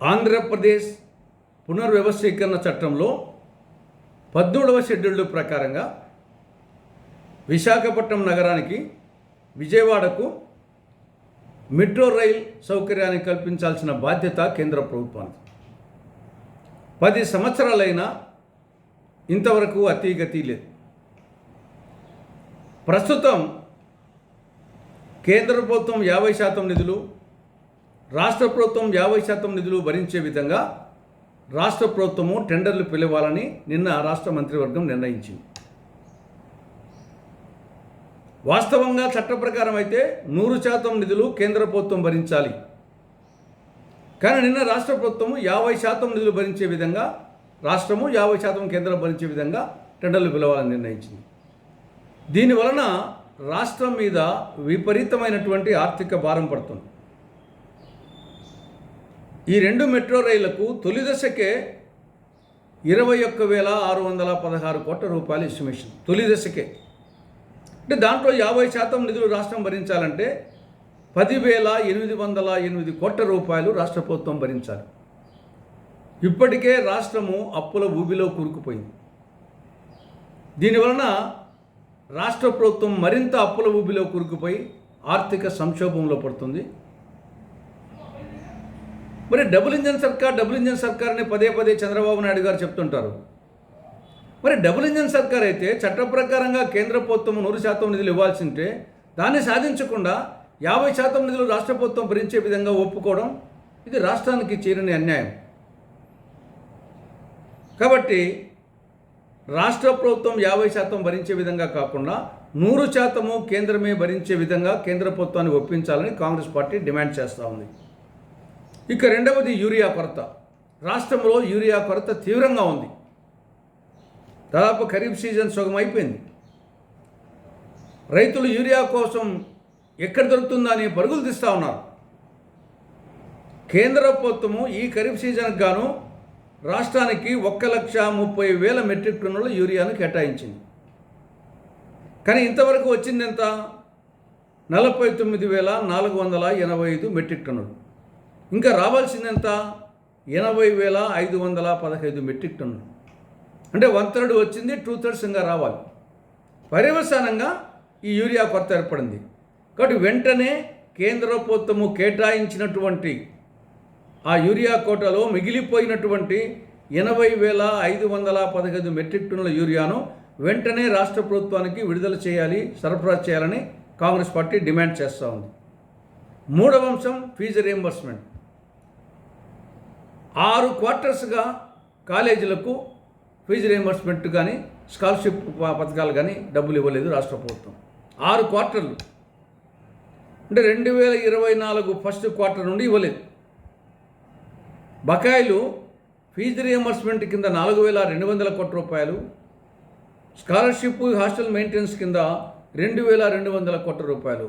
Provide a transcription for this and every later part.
ఆంధ్రప్రదేశ్ పునర్వ్యవస్థీకరణ చట్టంలో 13వ షెడ్యూల్ ప్రకారంగా విశాఖపట్నం నగరానికి విజయవాడకు మెట్రో రైల్ సౌకర్యాన్ని కల్పించాల్సిన బాధ్యత కేంద్ర ప్రభుత్వానికి. 10 సంవత్సరాలైనా ఇంతవరకు అతీగతి లేదు. ప్రస్తుతం కేంద్ర ప్రభుత్వం 50% నిధులు, రాష్ట్ర ప్రభుత్వం 50% నిధులు భరించే విధంగా రాష్ట్ర ప్రభుత్వము టెండర్లు పిలవాలని నిన్న రాష్ట్ర మంత్రివర్గం నిర్ణయించింది. వాస్తవంగా చట్ట ప్రకారం అయితే 100% నిధులు కేంద్ర ప్రభుత్వం భరించాలి. కానీ నిన్న రాష్ట్ర ప్రభుత్వము 50% నిధులు భరించే విధంగా, రాష్ట్రము 50% కేంద్రం భరించే విధంగా టెండర్లు పిలవాలని నిర్ణయించింది. దీనివలన రాష్ట్రం మీద విపరీతమైనటువంటి ఆర్థిక భారం పడుతుంది. ఈ 2 మెట్రో రైళ్లకు తొలి దశకే 21,616 కోట్ల రూపాయల ఎస్టిమేషన్. తొలి దశకే అంటే దాంట్లో 50% నిధులు రాష్ట్రం భరించాలంటే 10,808 కోట్ల రూపాయలు రాష్ట్ర ప్రభుత్వం భరించాలి. ఇప్పటికే రాష్ట్రము అప్పుల ఊబిలో కూరుకుపోయింది. దీనివలన రాష్ట్ర ప్రభుత్వం మరింత అప్పుల ఊబిలో కూరుకుపోయి ఆర్థిక సంక్షోభంలో పడుతుంది. మరి డబుల్ ఇంజన్ సర్కార్ అని పదే పదే చంద్రబాబు నాయుడు గారు చెప్తుంటారు. మరి డబుల్ ఇంజన్ సర్కార్ అయితే చట్ట ప్రకారంగా కేంద్ర ప్రభుత్వం 100% నిధులు ఇవ్వాల్సి ఉంటే దాన్ని సాధించకుండా 50% నిధులు రాష్ట్ర ప్రభుత్వం భరించే విధంగా ఒప్పుకోవడం ఇది రాష్ట్రానికి చేరని అన్యాయం. కాబట్టి రాష్ట్ర ప్రభుత్వం 50% భరించే విధంగా కాకుండా 100% కేంద్రమే భరించే విధంగా కేంద్ర ప్రభుత్వాన్ని ఒప్పించాలని కాంగ్రెస్ పార్టీ డిమాండ్ చేస్తూ ఉంది. ఇక రెండవది యూరియా కొరత. రాష్ట్రంలో యూరియా కొరత తీవ్రంగా ఉంది. దాదాపు ఖరీఫ్ సీజన్ సగం అయిపోయింది. రైతులు యూరియా కోసం ఎక్కడ దొరుకుతుందా అని పరుగులు తీస్తూ ఉన్నారు. కేంద్ర ప్రభుత్వము ఈ ఖరీఫ్ సీజన్కి గాను రాష్ట్రానికి 1,30,000 మెట్రిక్ టన్నుల యూరియాను కేటాయించింది. కానీ ఇంతవరకు వచ్చింది ఎంత? 49,485 మెట్రిక్ టన్నులు. ఇంకా రావాల్సింది ఎంత? 80,515 మెట్రిక్ టన్నులు. అంటే 1/3 వచ్చింది, 2/3 ఇంకా రావాలి. పర్యవసానంగా ఈ యూరియా కొరత ఏర్పడింది. కాబట్టి వెంటనే కేంద్ర ప్రభుత్వము కేటాయించినటువంటి ఆ యూరియా కోటాలో మిగిలిపోయినటువంటి 80,515 మెట్రిక్ టన్నుల యూరియాను వెంటనే రాష్ట్ర ప్రభుత్వానికి విడుదల చేయాలి, సరఫరా చేయాలని కాంగ్రెస్ పార్టీ డిమాండ్ చేస్తూ ఉంది. మూడవ అంశం ఫీజు రియంబర్స్మెంట్. 6 క్వార్టర్స్గా కాలేజీలకు ఫీజు రియంబర్స్మెంట్ కానీ స్కాలర్షిప్ పథకాలు కానీ డబ్బులు ఇవ్వలేదు రాష్ట్ర ప్రభుత్వం. 6 క్వార్టర్లు అంటే 2024 ఫస్ట్ క్వార్టర్ నుండి ఇవ్వలేదు. బకాయిలు ఫీజు రియంబర్స్మెంట్ కింద 4,200 కోట్ల రూపాయలు, స్కాలర్షిప్ హాస్టల్ మెయింటెనెన్స్ కింద 2,200 కోట్ల రూపాయలు,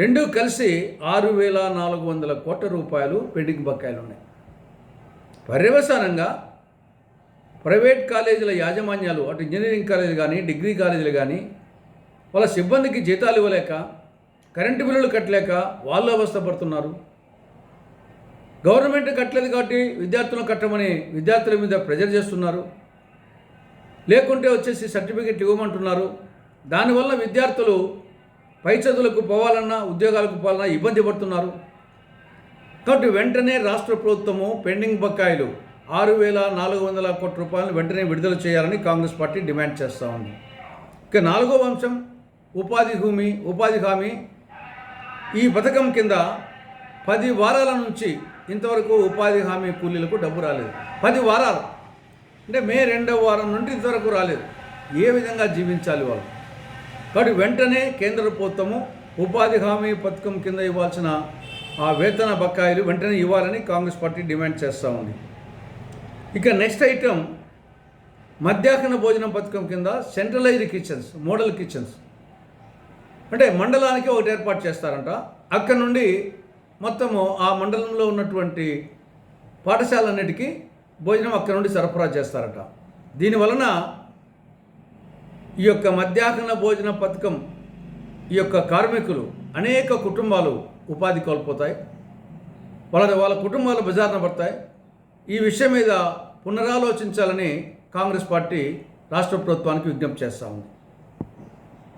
రెండు కలిసి 6,400 కోట్ల రూపాయలు పెండింగ్ బకాయిలు ఉన్నాయి. పర్యవసానంగా ప్రైవేట్ కాలేజీల యాజమాన్యాలు, అటు ఇంజనీరింగ్ కాలేజీలు కానీ డిగ్రీ కాలేజీలు కానీ వాళ్ళ సిబ్బందికి జీతాలు ఇవ్వలేక, కరెంటు బిల్లులు కట్టలేక వాళ్ళు అవస్థపడుతున్నారు. గవర్నమెంట్ కట్టలేదు కాబట్టి విద్యార్థులను కట్టమని విద్యార్థుల మీద ప్రెజర్ చేస్తున్నారు. లేకుంటే వచ్చేసి సర్టిఫికెట్ ఇవ్వమంటున్నారు. దానివల్ల విద్యార్థులు పై చదువులకు పోవాలన్నా, ఉద్యోగాలకు పోవాలన్నా ఇబ్బంది పడుతున్నారు. కాబట్టి వెంటనే రాష్ట్ర ప్రభుత్వము పెండింగ్ బకాయిలు 6,400 కోట్ల రూపాయలను వెంటనే విడుదల చేయాలని కాంగ్రెస్ పార్టీ డిమాండ్ చేస్తూ ఉంది. ఇక 4వ అంశం ఉపాధి హామీ. ఈ పథకం కింద 10 వారాల నుంచి ఇంతవరకు ఉపాధి హామీ కూలీలకు డబ్బు రాలేదు. 10 వారాలు అంటే మే 2వ వారం నుండి ఇంతవరకు రాలేదు. ఏ విధంగా జీవించాలి వాళ్ళు? కాబట్టి వెంటనే కేంద్ర ప్రభుత్వము ఉపాధి హామీ పథకం కింద ఇవ్వాల్సిన ఆ వేతన బకాయిలు వెంటనే ఇవ్వాలని కాంగ్రెస్ పార్టీ డిమాండ్ చేస్తూ ఉంది. ఇక నెక్స్ట్ ఐటెం మధ్యాహ్న భోజనం పథకం కింద సెంట్రలైజ్డ్ కిచెన్స్, మోడల్ కిచెన్స్ అంటే మండలానికి ఒకటి ఏర్పాటు చేస్తారంట. అక్కడ నుండి మొత్తము ఆ మండలంలో ఉన్నటువంటి పాఠశాలన్నిటికీ భోజనం అక్కడ నుండి సరఫరా చేస్తారట. దీనివలన ఈ యొక్క మధ్యాహ్న భోజన పథకం ఈ యొక్క కార్మికులు అనేక కుటుంబాలు ఉపాధి కోల్పోతాయి. వాళ్ళ కుటుంబాలు బజారున పడతాయి. ఈ విషయం మీద పునరాలోచించాలని కాంగ్రెస్ పార్టీ రాష్ట్ర ప్రభుత్వానికి విజ్ఞప్తి చేస్తూ ఉంది.